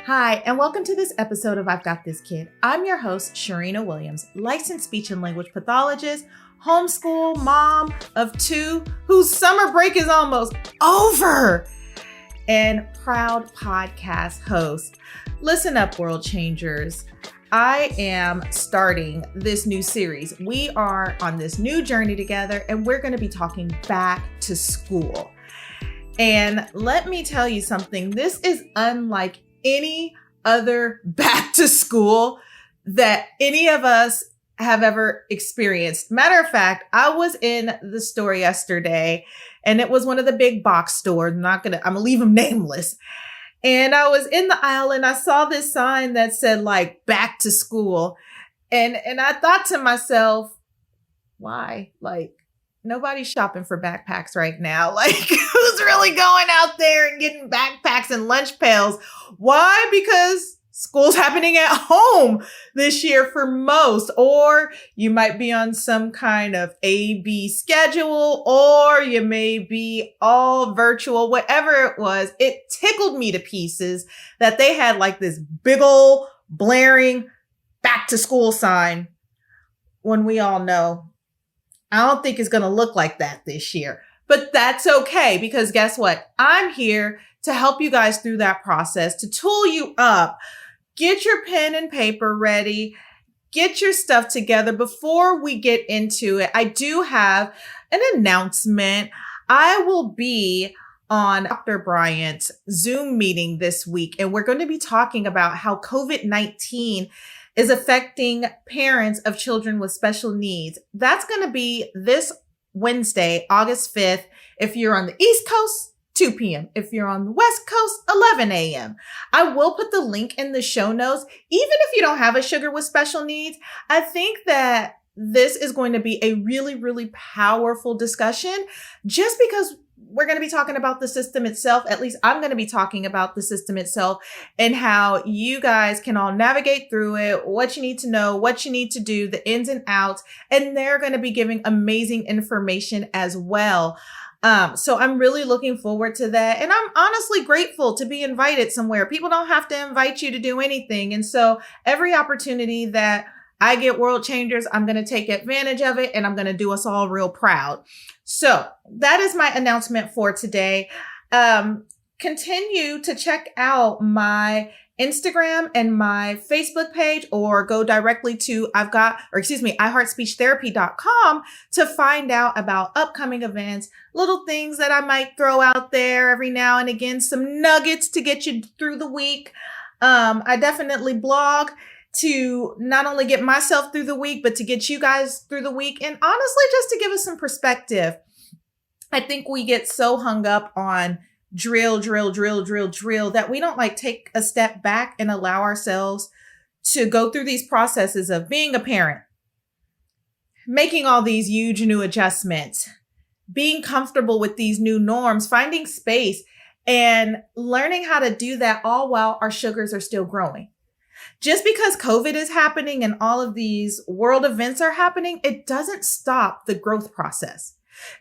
Hi, and welcome to this episode of I've Got This Kid. I'm your host, Cherina Williams, licensed speech and language pathologist, homeschool mom of two whose summer break is almost over, and proud podcast host. Listen up, world changers. I am starting this new series. We are on this new journey together, and we're going to be talking back to school. And let me tell you something. This is unlike any other back to school that any of us have ever experienced. Matter of fact, I was in the store yesterday and it was one of the big box stores. I'm gonna leave them nameless. And I was in the aisle and I saw this sign that said like back to school. And I thought to myself, why? Like, nobody's shopping for backpacks right now. Like, who's really going out there and getting backpacks and lunch pails? Why? Because school's happening at home this year for most, or you might be on some kind of A/B schedule, or you may be all virtual, whatever it was. It tickled me to pieces that they had like this big old blaring back to school sign when we all know I don't think it's going to look like that this year, but that's okay because guess what? I'm here to help you guys through that process, to tool you up. Get your pen and paper ready. Get your stuff together before we get into it. I do have an announcement. I will be on Dr. Bryant's Zoom meeting this week, and we're going to be talking about how COVID-19 is affecting parents of children with special needs. That's going to be this Wednesday, August 5th. If you're on the East Coast, 2 p.m. If you're on the West Coast, 11 a.m. I will put the link in the show notes. Even if you don't have a sugar with special needs, I think that this is going to be a really, really powerful discussion just because we're going to be talking about the system itself. At least I'm going to be talking about the system itself and how you guys can all navigate through it, what you need to know, what you need to do, the ins and outs, and they're going to be giving amazing information as well. So I'm really looking forward to that. And I'm honestly grateful to be invited somewhere. People don't have to invite you to do anything. And so every opportunity that I get world changers, I'm going to take advantage of it and I'm going to do us all real proud. So that is my announcement for today. Continue to check out my Instagram and my Facebook page or go directly to iHeartSpeechTherapy.com to find out about upcoming events, little things that I might throw out there every now and again, some nuggets to get you through the week. I definitely blog to not only get myself through the week, but to get you guys through the week. And honestly, just to give us some perspective. I think we get so hung up on drill that we don't like take a step back and allow ourselves to go through these processes of being a parent, making all these huge new adjustments, being comfortable with these new norms, finding space and learning how to do that all while our sugars are still growing. Just because COVID is happening and all of these world events are happening, it doesn't stop the growth process.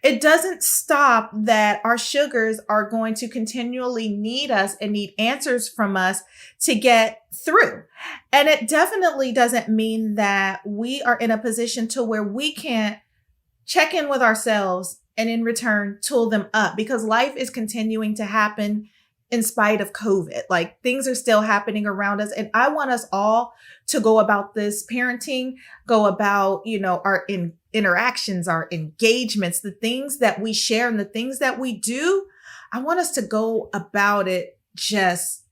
It doesn't stop that our sugars are going to continually need us and need answers from us to get through. And it definitely doesn't mean that we are in a position to where we can't check in with ourselves and in return tool them up because life is continuing to happen in spite of COVID. Like things are still happening around us. And I want us all to go about this parenting, go about, our interactions, our engagements, the things that we share and the things that we do. I want us to go about it just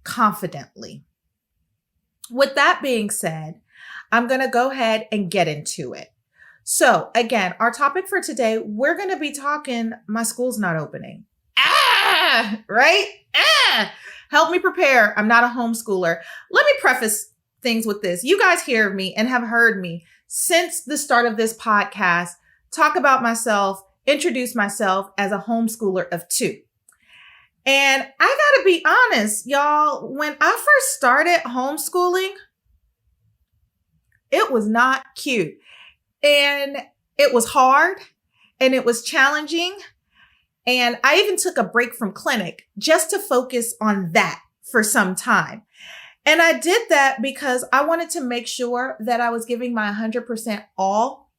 confidently. With that being said, I'm going to go ahead and get into it. So again, our topic for today, we're going to be talking, my school's not opening. Right? Help me prepare. I'm not a homeschooler. Let me preface things with this. You guys hear me and have heard me since the start of this podcast talk about myself, introduce myself as a homeschooler of two. And I gotta be honest, y'all, when I first started homeschooling, it was not cute. And it was hard and it was challenging. And I even took a break from clinic just to focus on that for some time. And I did that because I wanted to make sure that I was giving my 100% all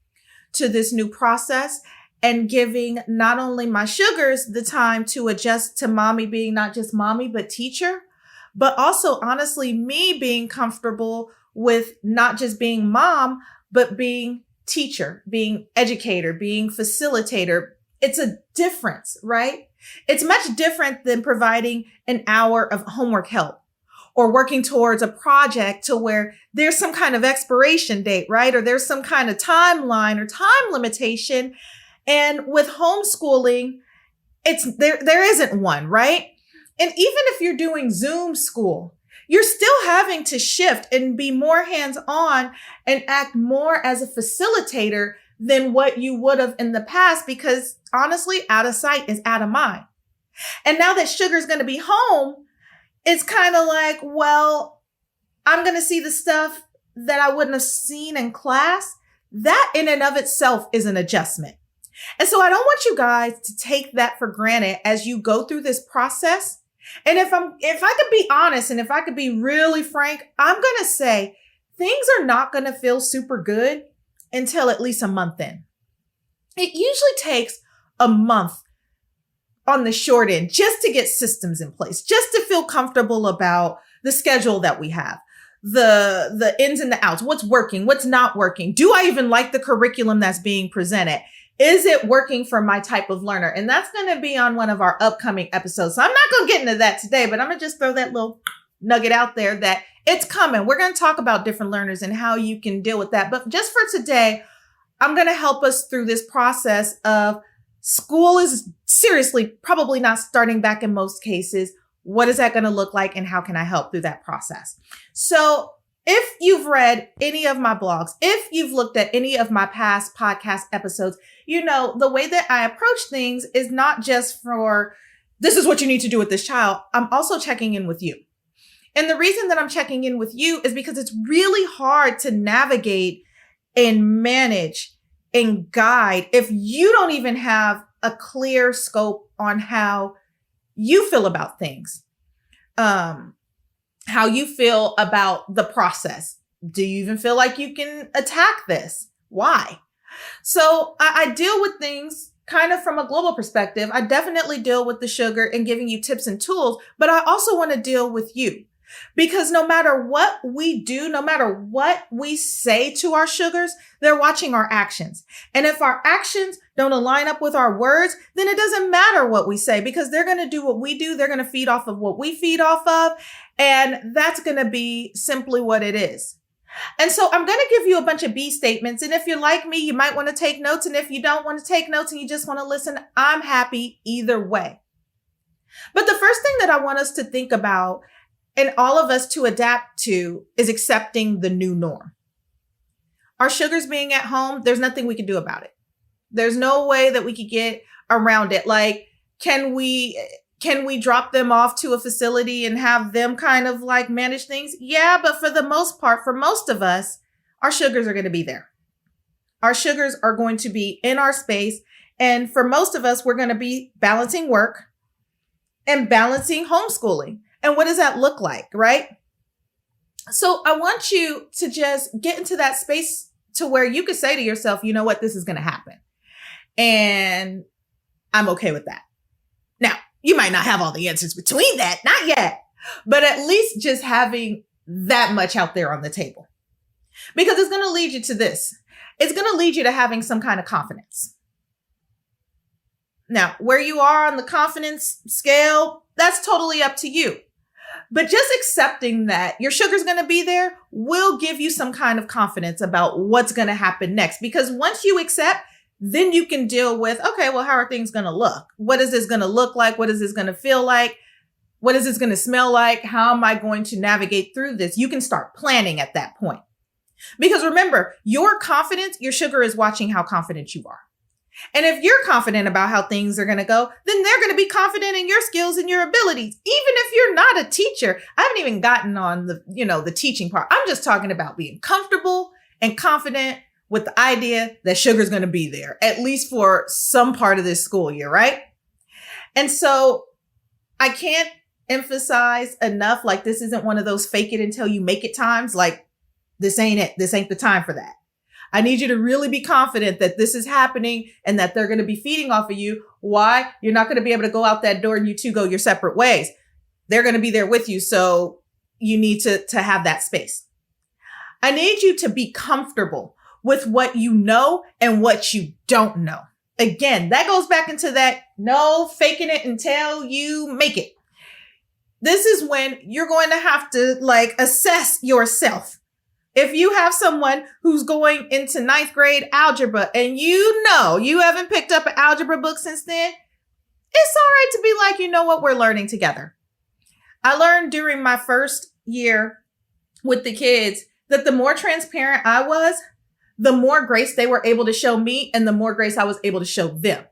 to this new process and giving not only my sugars the time to adjust to mommy being not just mommy, but teacher, but also honestly, me being comfortable with not just being mom, but being teacher, being educator, being facilitator. It's a difference, right? It's much different than providing an hour of homework help or working towards a project to where there's some kind of expiration date, right? Or there's some kind of timeline or time limitation. And with homeschooling, there isn't one, right? And even if you're doing Zoom school, you're still having to shift and be more hands-on and act more as a facilitator than what you would have in the past, because honestly, out of sight is out of mind. And now that Sugar's going to be home, it's kind of like, well, I'm going to see the stuff that I wouldn't have seen in class. That in and of itself is an adjustment. And so I don't want you guys to take that for granted as you go through this process. And if I could be honest and if I could be really frank, I'm going to say things are not going to feel super good until at least a month in. It usually takes a month on the short end just to get systems in place, just to feel comfortable about the schedule that we have, the ins and the outs, what's working, what's not working. Do I even like the curriculum that's being presented? Is it working for my type of learner? And that's going to be on one of our upcoming episodes. So I'm not going to get into that today, but I'm going to just throw that little nugget out there that it's coming. We're going to talk about different learners and how you can deal with that. But just for today, I'm going to help us through this process of school is seriously probably not starting back in most cases. What is that going to look like and how can I help through that process? So if you've read any of my blogs, if you've looked at any of my past podcast episodes, you know, the way that I approach things is not just for this is what you need to do with this child. I'm also checking in with you. And the reason that I'm checking in with you is because it's really hard to navigate and manage and guide if you don't even have a clear scope on how you feel about things, how you feel about the process. Do you even feel like you can attack this? Why? So I deal with things kind of from a global perspective. I definitely deal with the sugar and giving you tips and tools, but I also want to deal with you. Because no matter what we do, no matter what we say to our sugars, they're watching our actions. And if our actions don't align up with our words, then it doesn't matter what we say because they're going to do what we do. They're going to feed off of what we feed off of. And that's going to be simply what it is. And so I'm going to give you a bunch of B statements. And if you're like me, you might want to take notes. And if you don't want to take notes and you just want to listen, I'm happy either way. But the first thing that I want us to think about and all of us to adapt to is accepting the new norm. Our sugars being at home, there's nothing we can do about it. There's no way that we could get around it. Like, can we drop them off to a facility and have them kind of like manage things? Yeah, but for the most part, for most of us, our sugars are going to be there. Our sugars are going to be in our space. And for most of us, we're going to be balancing work and balancing homeschooling. And what does that look like, right? So I want you to just get into that space to where you could say to yourself, you know what, this is going to happen. And I'm okay with that. Now, you might not have all the answers between that, not yet, but at least just having that much out there on the table. Because it's going to lead you to this. It's going to lead you to having some kind of confidence. Now, where you are on the confidence scale, that's totally up to you. But just accepting that your sugar's going to be there will give you some kind of confidence about what's going to happen next. Because once you accept, then you can deal with, okay, well, how are things going to look? What is this going to look like? What is this going to feel like? What is this going to smell like? How am I going to navigate through this? You can start planning at that point. Because remember, your confidence, your sugar is watching how confident you are. And if you're confident about how things are going to go, then they're going to be confident in your skills and your abilities. Even if you're not a teacher, I haven't even gotten on the teaching part. I'm just talking about being comfortable and confident with the idea that sugar's going to be there, at least for some part of this school year, right? And so I can't emphasize enough, like this isn't one of those fake it until you make it times. Like this ain't it. This ain't the time for that. I need you to really be confident that this is happening and that they're going to be feeding off of you. Why? You're not going to be able to go out that door and you two go your separate ways. They're going to be there with you. So you need to have that space. I need you to be comfortable with what you know and what you don't know. Again, that goes back into that no faking it until you make it. This is when you're going to have to like assess yourself. If you have someone who's going into 9th grade algebra and you know you haven't picked up an algebra book since then, it's all right to be like, you know what, we're learning together. I learned during my first year with the kids that the more transparent I was, the more grace they were able to show me and the more grace I was able to show them.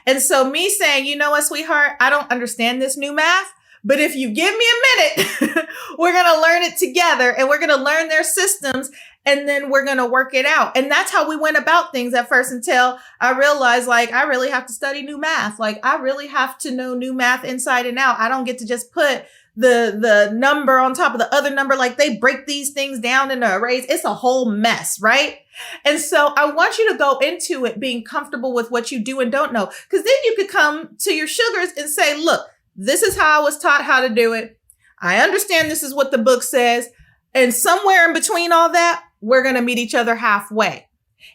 And so me saying, you know what, sweetheart, I don't understand this new math, but if you give me a minute, we're going to learn it together and we're going to learn their systems and then we're going to work it out. And that's how we went about things at first until I realized like, I really have to study new math. Like I really have to know new math inside and out. I don't get to just put the number on top of the other number. Like they break these things down into arrays. It's a whole mess, right? And so I want you to go into it being comfortable with what you do and don't know. Because then you could come to your sugars and say, look, this is how I was taught how to do it. I understand this is what the book says. And somewhere in between all that, we're going to meet each other halfway.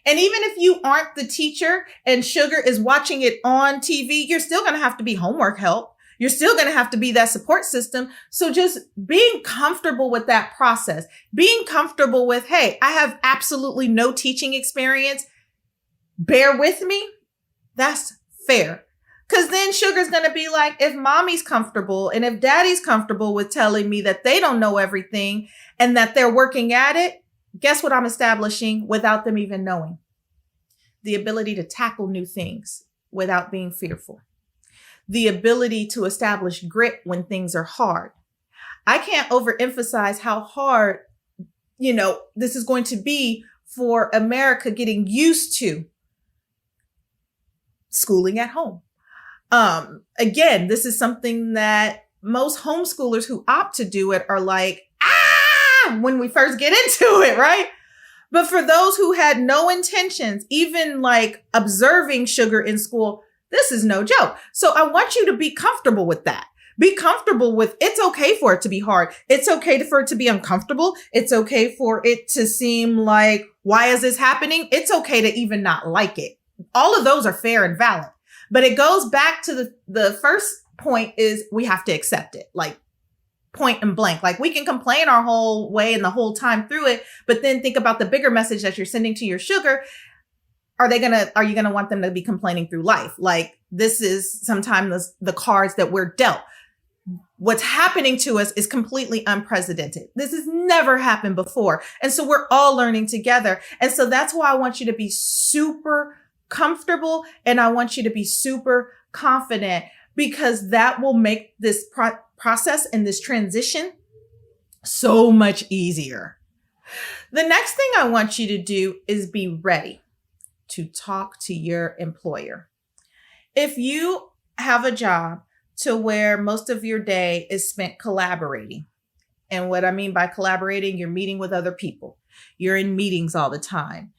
And even if you aren't the teacher and sugar is watching it on TV, you're still going to have to be homework help. You're still going to have to be that support system. So just being comfortable with that process, being comfortable with, hey, I have absolutely no teaching experience. Bear with me. That's fair. Because then sugar's going to be like, if mommy's comfortable and if daddy's comfortable with telling me that they don't know everything and that they're working at it, guess what I'm establishing without them even knowing? The ability to tackle new things without being fearful. The ability to establish grit when things are hard. I can't overemphasize how hard, this is going to be for America getting used to schooling at home. Again, this is something that most homeschoolers who opt to do it are like, when we first get into it, right? But for those who had no intentions, even like observing sugar in school, this is no joke. So I want you to be comfortable with that. Be comfortable with it's okay for it to be hard. It's okay for it to be uncomfortable. It's okay for it to seem like, why is this happening? It's okay to even not like it. All of those are fair and valid. But it goes back to the first point is we have to accept it, like point and blank. Like we can complain our whole way and the whole time through it, but then think about the bigger message that you're sending to your sugar. Are you going to want them to be complaining through life? Like this is sometimes the cards that we're dealt. What's happening to us is completely unprecedented. This has never happened before. And so we're all learning together. And so that's why I want you to be super comfortable and I want you to be super confident because that will make this process and this transition so much easier. The next thing I want you to do is be ready to talk to your employer. If you have a job to where most of your day is spent collaborating, and what I mean by collaborating, you're meeting with other people. You're in meetings all the time.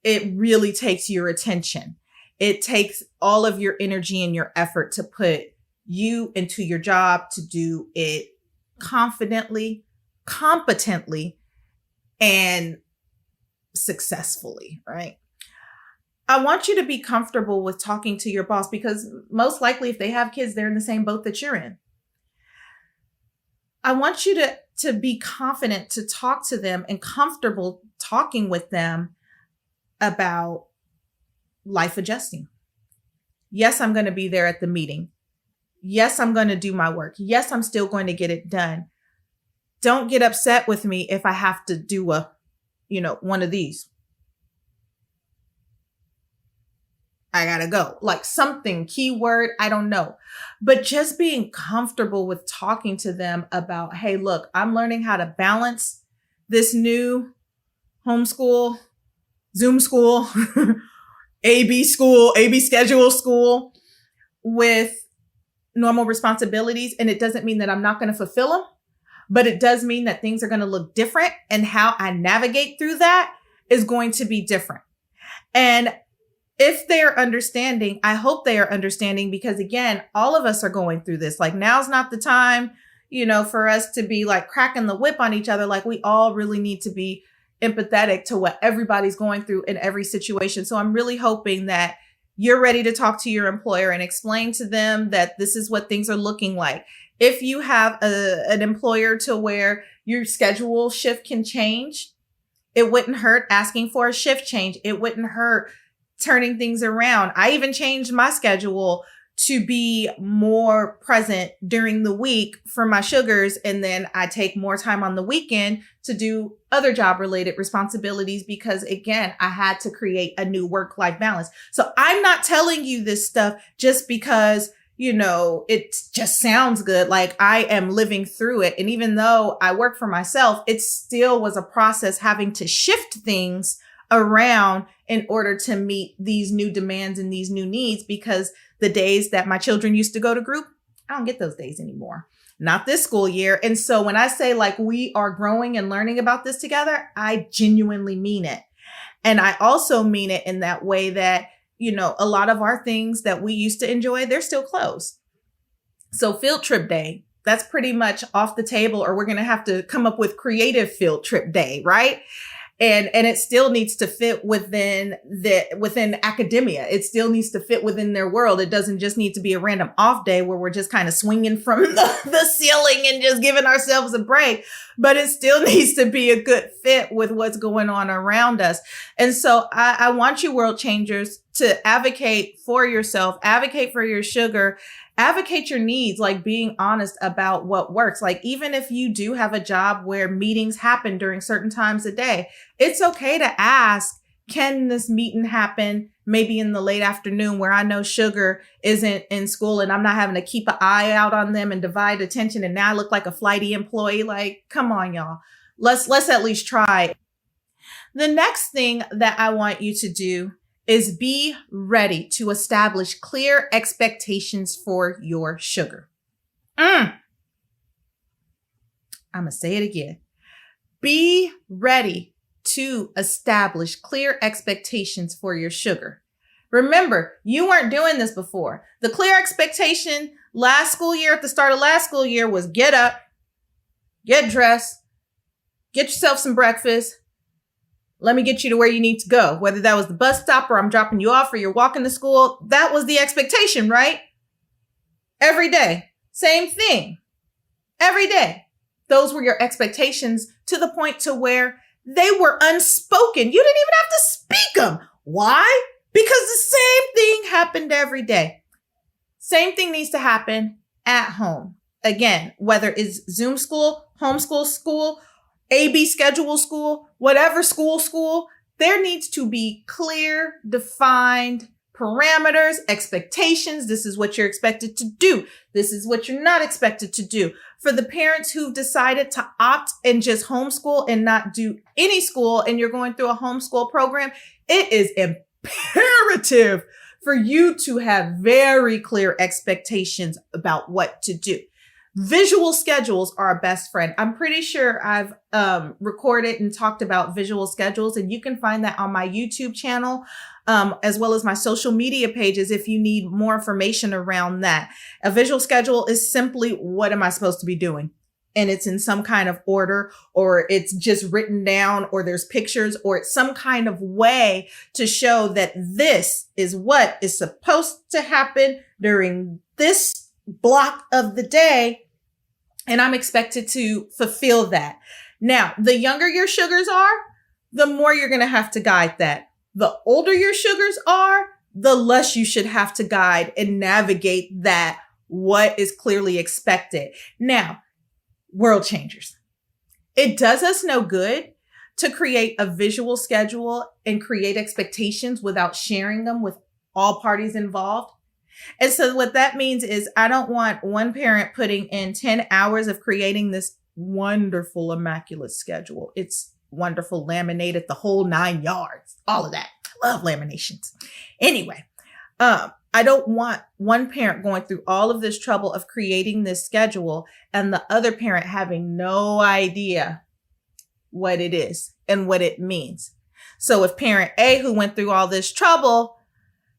It really takes your attention. It takes all of your energy and your effort to put you into your job to do it confidently, competently, and successfully, right? I want you to be comfortable with talking to your boss because most likely if they have kids, they're in the same boat that you're in. I want you to be confident to talk to them and comfortable talking with them about life adjusting. Yes, I'm going to be there at the meeting. Yes, I'm going to do my work. Yes, I'm still going to get it done. Don't get upset with me if I have to do one of these. I gotta go. Like something, keyword, I don't know. But just being comfortable with talking to them about, hey, look, I'm learning how to balance this new homeschool, Zoom school, AB schedule school with normal responsibilities, and it doesn't mean that I'm not going to fulfill them, but it does mean that things are going to look different, and how I navigate through that is going to be different. And if they're understanding, I hope they are understanding, because again, all of us are going through this. Like, now's not the time, for us to be like cracking the whip on each other. Like, we all really need to be empathetic to what everybody's going through in every situation. So I'm really hoping that you're ready to talk to your employer and explain to them that this is what things are looking like. If you have an employer to where your schedule shift can change, it wouldn't hurt asking for a shift change. It wouldn't hurt turning things around. I even changed my schedule to be more present during the week for my sugars. And then I take more time on the weekend to do other job related responsibilities, because again, I had to create a new work-life balance. So I'm not telling you this stuff just because, it just sounds good. Like, I am living through it. And even though I work for myself, it still was a process having to shift things around in order to meet these new demands and these new needs, because the days that my children used to go to group, I don't get those days anymore. Not this school year. And so when I say like we are growing and learning about this together, I genuinely mean it. And I also mean it in that way that, a lot of our things that we used to enjoy, they're still closed. So field trip day, that's pretty much off the table, or we're going to have to come up with creative field trip day, right? And it still needs to fit within academia. It still needs to fit within their world. It doesn't just need to be a random off day where we're just kind of swinging from the ceiling and just giving ourselves a break, but it still needs to be a good fit with what's going on around us. And so I want you, world changers, to advocate for yourself, advocate for your sugar, advocate your needs, like being honest about what works. Like, even if you do have a job where meetings happen during certain times a day, it's okay to ask, can this meeting happen maybe in the late afternoon where I know sugar isn't in school and I'm not having to keep an eye out on them and divide attention, and now I look like a flighty employee? Like, come on, y'all. Let's at least try. The next thing that I want you to do is be ready to establish clear expectations for your sugar. I'm going to say it again. Be ready to establish clear expectations for your sugar. Remember, you weren't doing this before. The clear expectation last school year, at the start of last school year, was get up, get dressed, get yourself some breakfast. Let me get you to where you need to go. Whether that was the bus stop or I'm dropping you off or you're walking to school, that was the expectation, right? Every day. Same thing. Every day. Those were your expectations, to the point to where they were unspoken. You didn't even have to speak them. Why? Because the same thing happened every day. Same thing needs to happen at home. Again, whether it's Zoom school, homeschool school, AB schedule school, whatever school, there needs to be clear, defined parameters, expectations. This is what you're expected to do. This is what you're not expected to do. For the parents who've decided to opt and just homeschool and not do any school, and you're going through a homeschool program, it is imperative for you to have very clear expectations about what to do. Visual schedules are a best friend. I'm pretty sure I've recorded and talked about visual schedules, and you can find that on my YouTube channel, as well as my social media pages if you need more information around that. A visual schedule is simply, what am I supposed to be doing? And it's in some kind of order, or it's just written down, or there's pictures, or it's some kind of way to show that this is what is supposed to happen during this block of the day, and I'm expected to fulfill that. Now, the younger your sugars are, the more you're going to have to guide that. The older your sugars are, the less you should have to guide and navigate that, what is clearly expected. Now, world changers, it does us no good to create a visual schedule and create expectations without sharing them with all parties involved. And so what that means is, I don't want one parent putting in 10 hours of creating this wonderful, immaculate schedule. It's wonderful, laminated, the whole 9 yards, all of that. I love laminations. Anyway, I don't want one parent going through all of this trouble of creating this schedule and the other parent having no idea what it is and what it means. So if parent A, who went through all this trouble,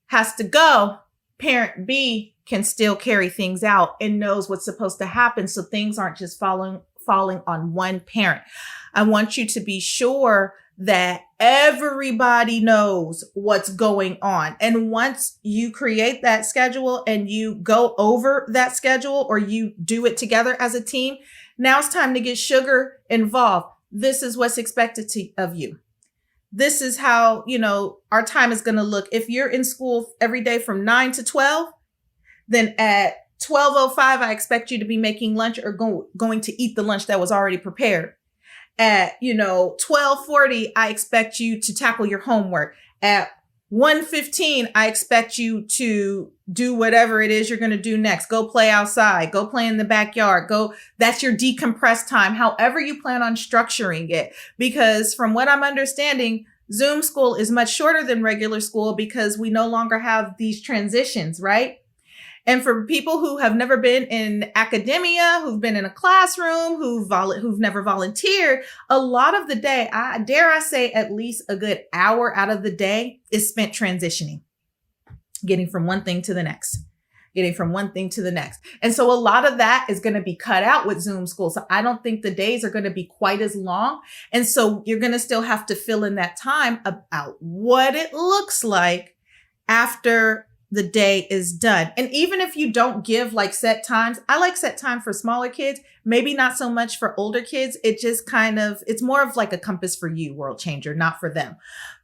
has to go, parent B can still carry things out and knows what's supposed to happen. So things aren't just falling on one parent. I want you to be sure that everybody knows what's going on. And once you create that schedule and you go over that schedule or you do it together as a team, now it's time to get sugar involved. This is what's expected of you. This is how, our time is going to look. If you're in school every day from 9 to 12, then at 12:05, I expect you to be making lunch or going to eat the lunch that was already prepared. At, 12:40, I expect you to tackle your homework. At 1:15, I expect you to do whatever it is you're going to do next. Go play outside, go play in the backyard, that's your decompress time, however you plan on structuring it. Because from what I'm understanding, Zoom school is much shorter than regular school because we no longer have these transitions, right? And for people who have never been in academia, who've been in a classroom, who've never volunteered, a lot of the day, dare I say at least a good hour out of the day is spent transitioning, getting from one thing to the next. And so a lot of that is going to be cut out with Zoom school. So I don't think the days are going to be quite as long. And so you're going to still have to fill in that time about what it looks like after the day is done. And even if you don't give set times, I like set time for smaller kids, maybe not so much for older kids. It just it's more of like a compass for you, world changer, not for them.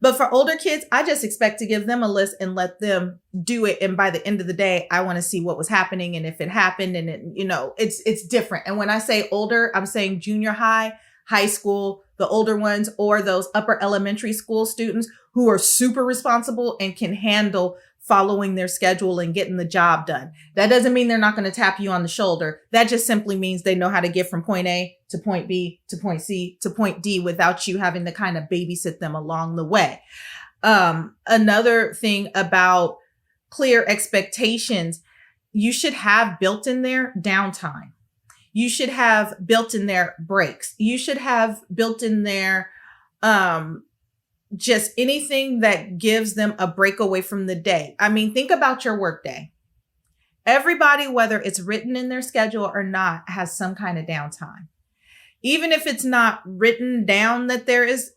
But for older kids, I just expect to give them a list and let them do it. And by the end of the day, I want to see what was happening and if it happened and it's different. And when I say older, I'm saying junior high, high school, the older ones, or those upper elementary school students who are super responsible and can handle following their schedule and getting the job done. That doesn't mean they're not going to tap you on the shoulder. That just simply means they know how to get from point A to point B to point C to point D without you having to kind of babysit them along the way. Another thing about clear expectations, you should have built in there downtime. You should have built in there breaks. You should have built in there, just anything that gives them a break away from the day. I mean, think about your work day. Everybody, whether it's written in their schedule or not, has some kind of downtime. Even if it's not written down that there is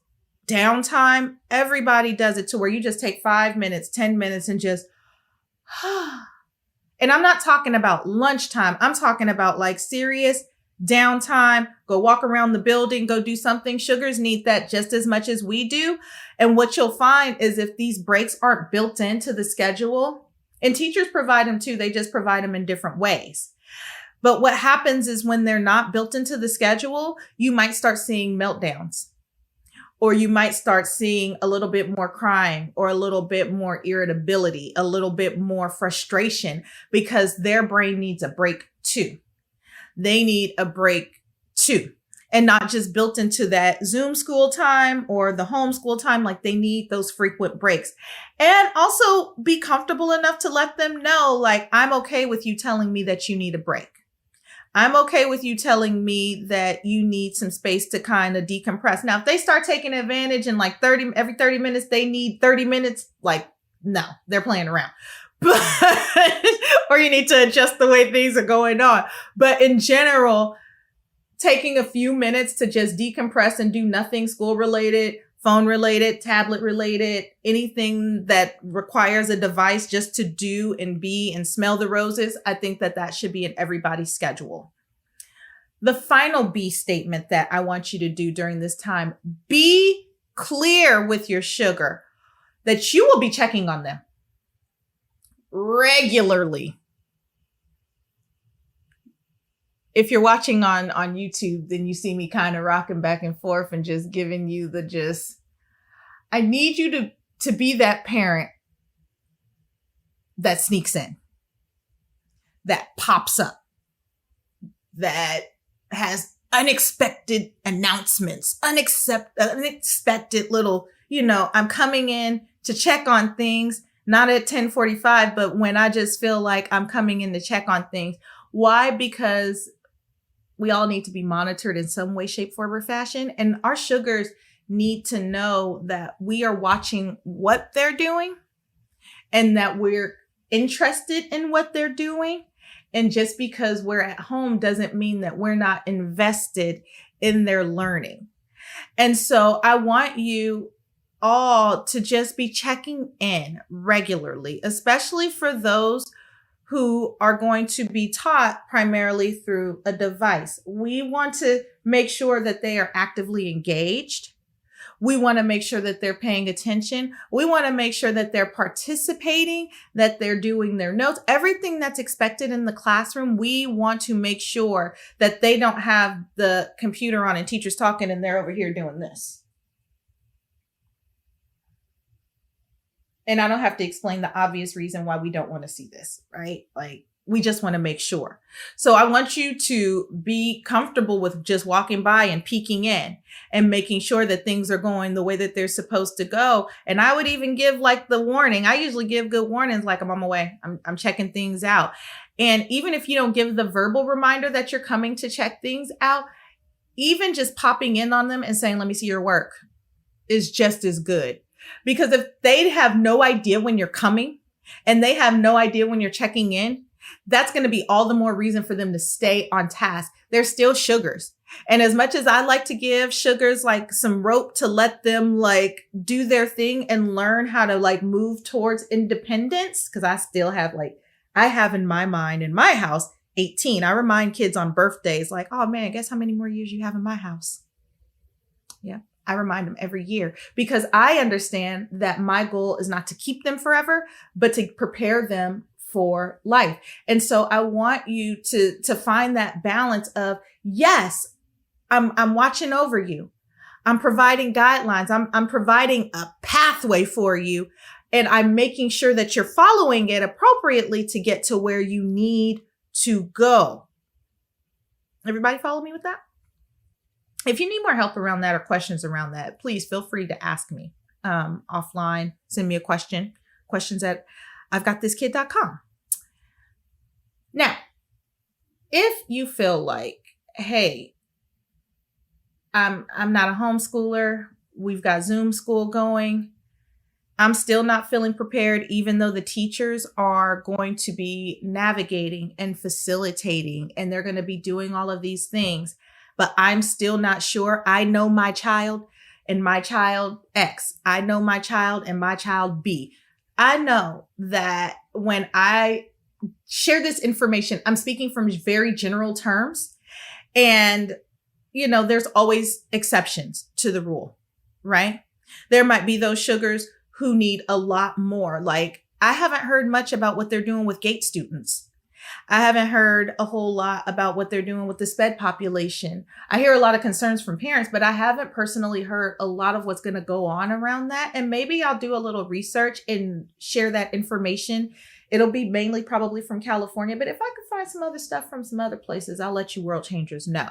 downtime, everybody does it to where you just take 5 minutes, 10 minutes and just, and I'm not talking about lunchtime. I'm talking about serious downtime, go walk around the building, go do something. Sugars need that just as much as we do. And what you'll find is if these breaks aren't built into the schedule, and teachers provide them too, they just provide them in different ways. But what happens is when they're not built into the schedule, you might start seeing meltdowns, or you might start seeing a little bit more crying or a little bit more irritability, a little bit more frustration because their brain needs a break too. They need a break too, and not just built into that Zoom school time or the homeschool time. They need those frequent breaks, and also be comfortable enough to let them know, I'm okay with you telling me that you need a break. I'm okay with you telling me that you need some space to kind of decompress. Now, if they start taking advantage and every 30 minutes, they need 30 minutes, no, they're playing around. Or you need to adjust the way things are going on. But in general, taking a few minutes to just decompress and do nothing school related, phone related, tablet related, anything that requires a device just to do and be and smell the roses, I think that should be in everybody's schedule. The final B statement that I want you to do during this time, be clear with your sugar that you will be checking on them regularly. If you're watching on YouTube, then you see me kind of rocking back and forth and just giving you the gist. I need you to be that parent that sneaks in, that pops up, that has unexpected announcements, unexpected little, I'm coming in to check on things. not at 10:45, but when I just feel like I'm coming in to check on things. Why? Because we all need to be monitored in some way, shape, form, or fashion. And our sugars need to know that we are watching what they're doing and that we're interested in what they're doing. And just because we're at home doesn't mean that we're not invested in their learning. And so I want you all to just be checking in regularly, especially for those who are going to be taught primarily through a device. We want to make sure that they are actively engaged. We want to make sure that they're paying attention. We want to make sure that they're participating, that they're doing their notes, everything that's expected in the classroom. We want to make sure that they don't have the computer on and teachers talking and they're over here doing this. And I don't have to explain the obvious reason why we don't want to see this, right? Like, we just want to make sure. So I want you to be comfortable with just walking by and peeking in and making sure that things are going the way that they're supposed to go. And I would even give like the warning. I usually give good warnings, like I'm on my way. I'm checking things out. And even if you don't give the verbal reminder that you're coming to check things out, even just popping in on them and saying, let me see your work is just as good. Because if they have no idea when you're coming and they have no idea when you're checking in, that's going to be all the more reason for them to stay on task. They're still sugars. And as much as I like to give sugars like some rope to let them like do their thing and learn how to like move towards independence, because I still have I have in my mind, in my house, 18. I remind kids on birthdays like, oh man, guess how many more years you have in my house? Yeah. I remind them every year because I understand that my goal is not to keep them forever, but to prepare them for life. And so I want you to find that balance of, yes, I'm watching over you. I'm providing guidelines. I'm providing a pathway for you. And I'm making sure that you're following it appropriately to get to where you need to go. Everybody follow me with that? If you need more help around that or questions around that, please feel free to ask me offline. Send me a question, questions at I'veGotThisKid.com. Now, if you feel like, hey, I'm not a homeschooler, we've got Zoom school going, I'm still not feeling prepared, even though the teachers are going to be navigating and facilitating, and they're going to be doing all of these things, but I'm still not sure. I know my child and my child X. I know my child and my child B. I know that when I share this information, I'm speaking from very general terms. And, there's always exceptions to the rule, right? There might be those sugars who need a lot more. Like, I haven't heard much about what they're doing with GATE students. I haven't heard a whole lot about what they're doing with the SPED population. I hear a lot of concerns from parents, but I haven't personally heard a lot of what's going to go on around that. And maybe I'll do a little research and share that information. It'll be mainly probably from California, but if I could find some other stuff from some other places, I'll let you world changers know.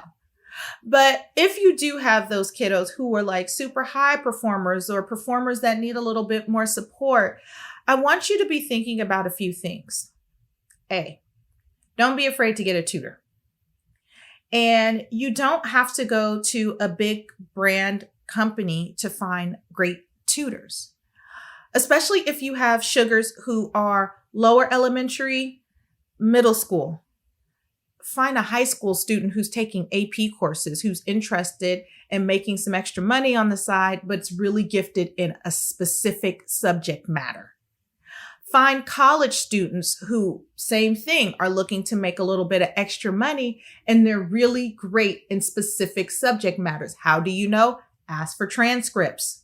But if you do have those kiddos who are like super high performers or performers that need a little bit more support, I want you to be thinking about a few things. A, don't be afraid to get a tutor. And you don't have to go to a big brand company to find great tutors, especially if you have sugars who are lower elementary, middle school. Find a high school student who's taking AP courses, who's interested in making some extra money on the side, but it's really gifted in a specific subject matter. Find college students who, same thing, are looking to make a little bit of extra money, and they're really great in specific subject matters. How do you know? Ask for transcripts.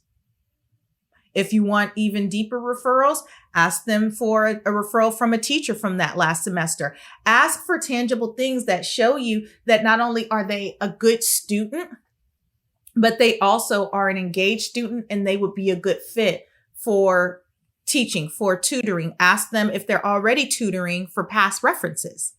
If you want even deeper referrals, ask them for a referral from a teacher from that last semester. Ask for tangible things that show you that not only are they a good student, but they also are an engaged student and they would be a good fit for teaching, for tutoring. Ask them if they're already tutoring for past references.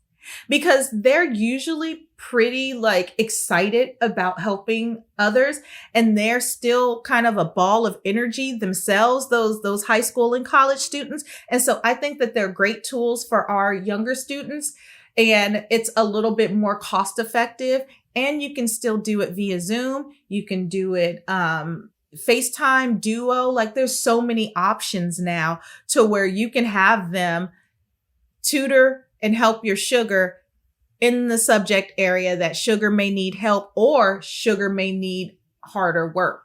because they're usually pretty like excited about helping others, and they're still kind of a ball of energy themselves, those high school and college students. And so I think that they're great tools for our younger students, and it's a little bit more cost effective, and you can still do it via Zoom. You can do it FaceTime, Duo. Like there's so many options now to where you can have them tutor and help your sugar in the subject area that sugar may need help, or sugar may need harder work.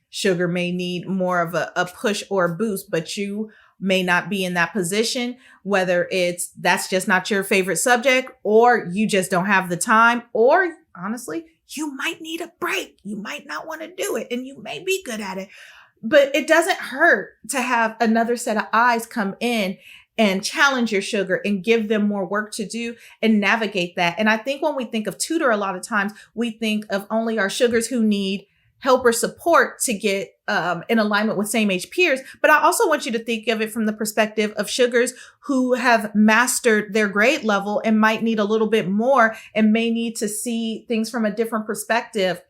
Sugar may need more of a push or a boost, but you may not be in that position, whether it's that's just not your favorite subject, or you just don't have the time, or honestly, you might need a break. You might not want to do it, and you may be good at it. But it doesn't hurt to have another set of eyes come in and challenge your sugar and give them more work to do and navigate that. And I think when we think of tutor, a lot of times we think of only our sugars who need help or support to get in alignment with same age peers. But I also want you to think of it from the perspective of sugars who have mastered their grade level and might need a little bit more and may need to see things from a different perspective.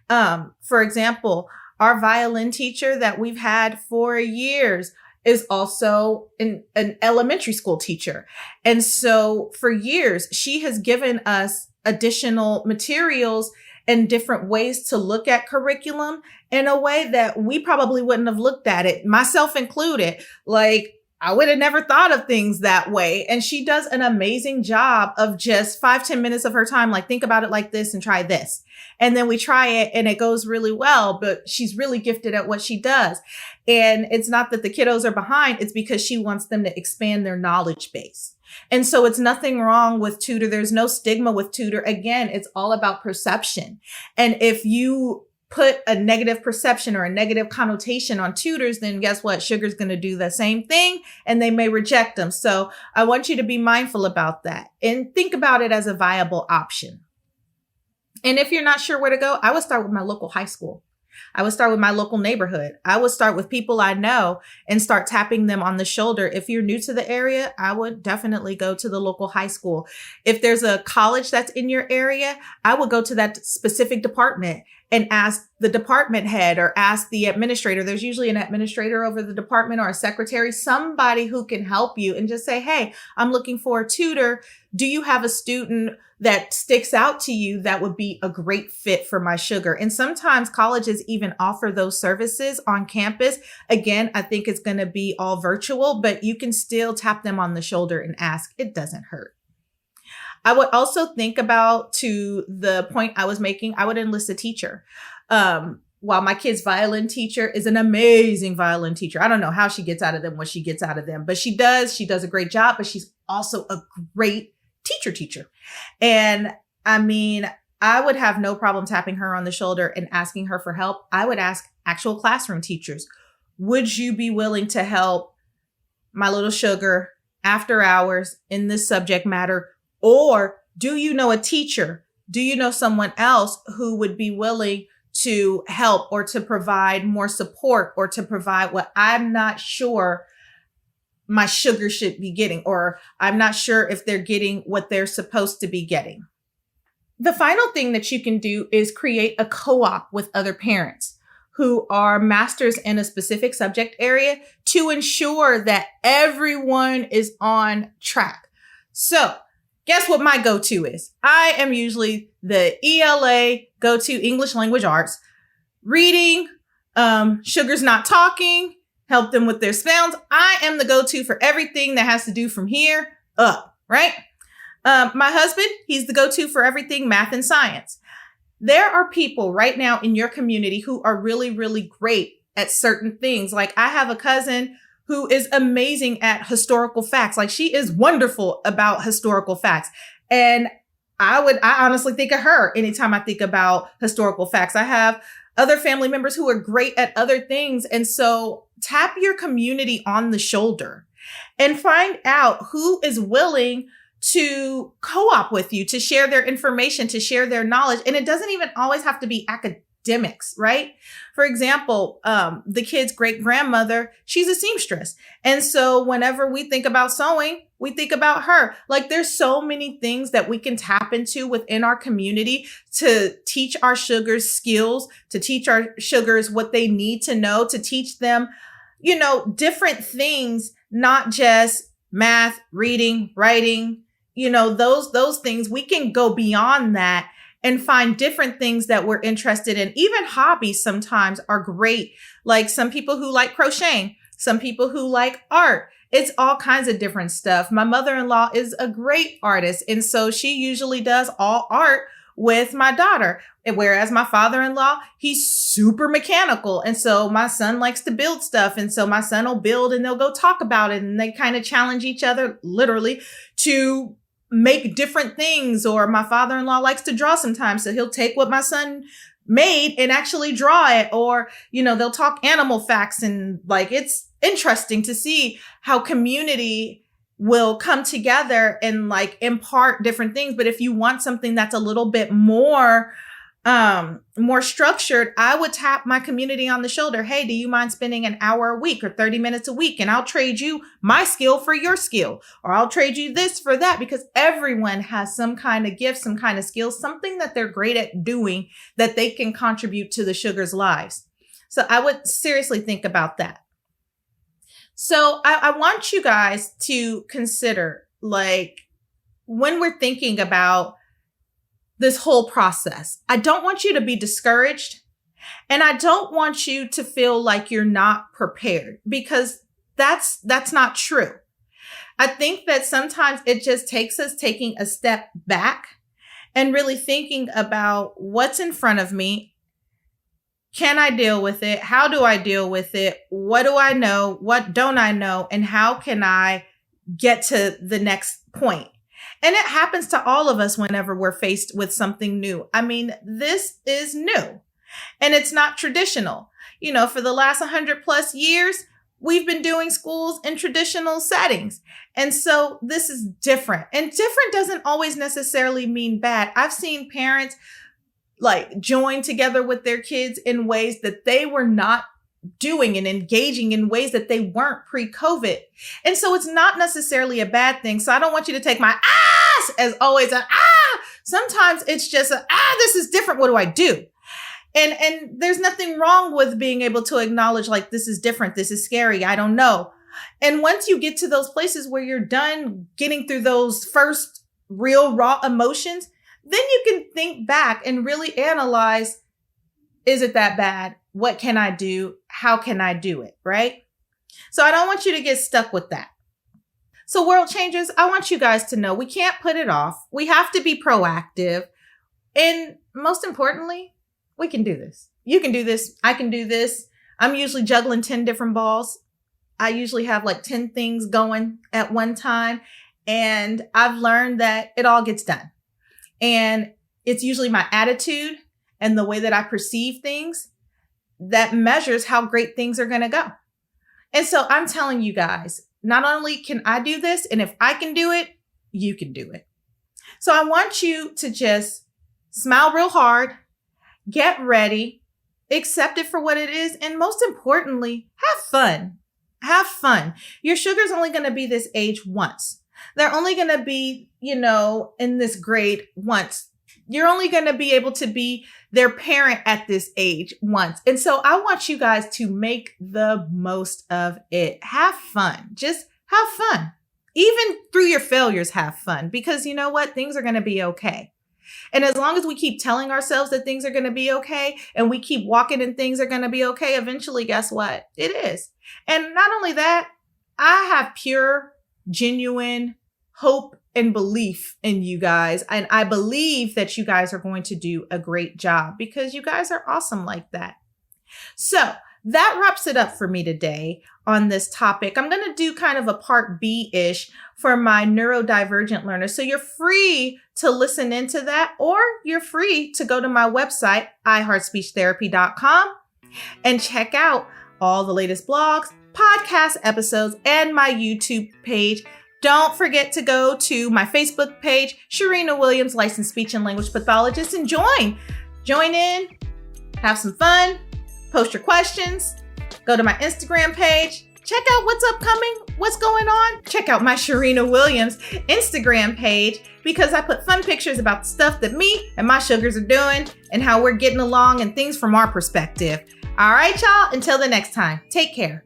For example, our violin teacher that we've had for years is also an elementary school teacher. And so for years, she has given us additional materials and different ways to look at curriculum in a way that we probably wouldn't have looked at it, myself included. Like I would have never thought of things that way. And she does an amazing job of just 5-10 minutes of her time. Like, think about it like this and try this. And then we try it and it goes really well, but she's really gifted at what she does. And it's not that the kiddos are behind. It's because she wants them to expand their knowledge base. And so it's nothing wrong with tutor. There's no stigma with tutor. Again, it's all about perception. And if you put a negative perception or a negative connotation on tutors, then guess what? Sugar's going to do the same thing and they may reject them. So I want you to be mindful about that and think about it as a viable option. And if you're not sure where to go, I would start with my local high school. I would start with my local neighborhood. I would start with people I know and start tapping them on the shoulder. If you're new to the area, I would definitely go to the local high school. If there's a college that's in your area, I would go to that specific department and ask the department head or ask the administrator. There's usually an administrator over the department or a secretary, somebody who can help you, and just say, hey, I'm looking for a tutor. Do you have a student that sticks out to you that would be a great fit for my sugar? And sometimes colleges even offer those services on campus. Again, I think it's going to be all virtual, but you can still tap them on the shoulder and ask. It doesn't hurt. I would also think about, to the point I was making, I would enlist a teacher. While my kid's violin teacher is an amazing violin teacher. I don't know how she gets out of them what she gets out of them, but she does. She does a great job, but she's also a great teacher. And I mean, I would have no problem tapping her on the shoulder and asking her for help. I would ask actual classroom teachers, would you be willing to help my little sugar after hours in this subject matter? Or do you know a teacher? Do you know someone else who would be willing to help or to provide more support or to provide what I'm not sure my sugar should be getting, or I'm not sure if they're getting what they're supposed to be getting? The final thing that you can do is create a co-op with other parents who are masters in a specific subject area to ensure that everyone is on track. So guess what my go-to is? I am usually the ELA go-to, English language arts, reading, Sugar's not talking, help them with their sounds. I am the go-to for everything that has to do from here up, right? My husband, he's the go-to for everything math and science. There are people right now in your community who are really, really great at certain things. Like I have a cousin who is amazing at historical facts. Like she is wonderful about historical facts. And I honestly think of her anytime I think about historical facts. I have other family members who are great at other things. And so tap your community on the shoulder and find out who is willing to co-op with you, to share their information, to share their knowledge. And it doesn't even always have to be academics, right? For example, the kid's great grandmother, she's a seamstress. And so whenever we think about sewing, we think about her. Like there's so many things that we can tap into within our community to teach our sugars skills, to teach our sugars what they need to know, to teach them, different things, not just math, reading, writing, those things. We can go beyond that and find different things that we're interested in. Even hobbies sometimes are great. Like some people who like crocheting, some people who like art. It's all kinds of different stuff. My mother-in-law is a great artist. And so she usually does all art with my daughter. Whereas my father-in-law, he's super mechanical. And so my son likes to build stuff. And so my son will build and they'll go talk about it. And they kind of challenge each other literally to make different things. Or my father-in-law likes to draw sometimes. So he'll take what my son made and actually draw it. Or, they'll talk animal facts, and like, it's interesting to see how community will come together and like impart different things. But if you want something that's a little bit more structured, I would tap my community on the shoulder. Hey, do you mind spending an hour a week or 30 minutes a week? And I'll trade you my skill for your skill, or I'll trade you this for that, because everyone has some kind of gift, some kind of skill, something that they're great at doing that they can contribute to the sugars' lives. So I would seriously think about that. So I want you guys to consider, like, when we're thinking about this whole process, I don't want you to be discouraged, and I don't want you to feel like you're not prepared, because that's not true. I think that sometimes it just takes us taking a step back and really thinking about what's in front of me. Can I deal with it? How do I deal with it? What do I know? What don't I know? And how can I get to the next point? And it happens to all of us whenever we're faced with something new. I mean, this is new and it's not traditional. For the last 100 plus years, we've been doing schools in traditional settings. And so this is different, and different doesn't always necessarily mean bad. I've seen parents like join together with their kids in ways that they were not doing and engaging in ways that they weren't pre-COVID. And so it's not necessarily a bad thing. So I don't want you to take my ass as always sometimes it's just this is different. What do I do? And there's nothing wrong with being able to acknowledge, like, this is different. This is scary. I don't know. And once you get to those places where you're done getting through those first real raw emotions, then you can think back and really analyze, is it that bad? What can I do? How can I do it? Right? So I don't want you to get stuck with that. So world changers, I want you guys to know we can't put it off. We have to be proactive. And most importantly, we can do this. You can do this. I can do this. I'm usually juggling 10 different balls. I usually have like 10 things going at one time. And I've learned that it all gets done. And it's usually my attitude and the way that I perceive things that measures how great things are going to go. And so I'm telling you guys, not only can I do this, and if I can do it, you can do it. So I want you to just smile real hard, get ready, accept it for what it is, and most importantly, have fun. Have fun. Your sugar's only going to be this age once. They're only going to be, in this grade once. You're only going to be able to be their parent at this age once. And so I want you guys to make the most of it. Have fun. Just have fun. Even through your failures, have fun, because you know what? Things are going to be okay. And as long as we keep telling ourselves that things are going to be okay, and we keep walking and things are going to be okay, eventually, guess what? It is. And not only that, I have pure, genuine hope and belief in you guys. And I believe that you guys are going to do a great job, because you guys are awesome like that. So that wraps it up for me today on this topic. I'm going to do kind of a part B-ish for my neurodivergent learners. So you're free to listen into that, or you're free to go to my website, iHeartSpeechTherapy.com, and check out all the latest blogs, podcast episodes, and my YouTube page. Don't forget to go to my Facebook page, Cherina Williams, licensed speech and language pathologist, and join in have some fun, post your questions, go to my Instagram page, check out what's upcoming, what's going on. Check out my Cherina Williams Instagram page because I put fun pictures about the stuff that me and my sugars are doing and how we're getting along and things from our perspective. All right, y'all, until the next time, take care.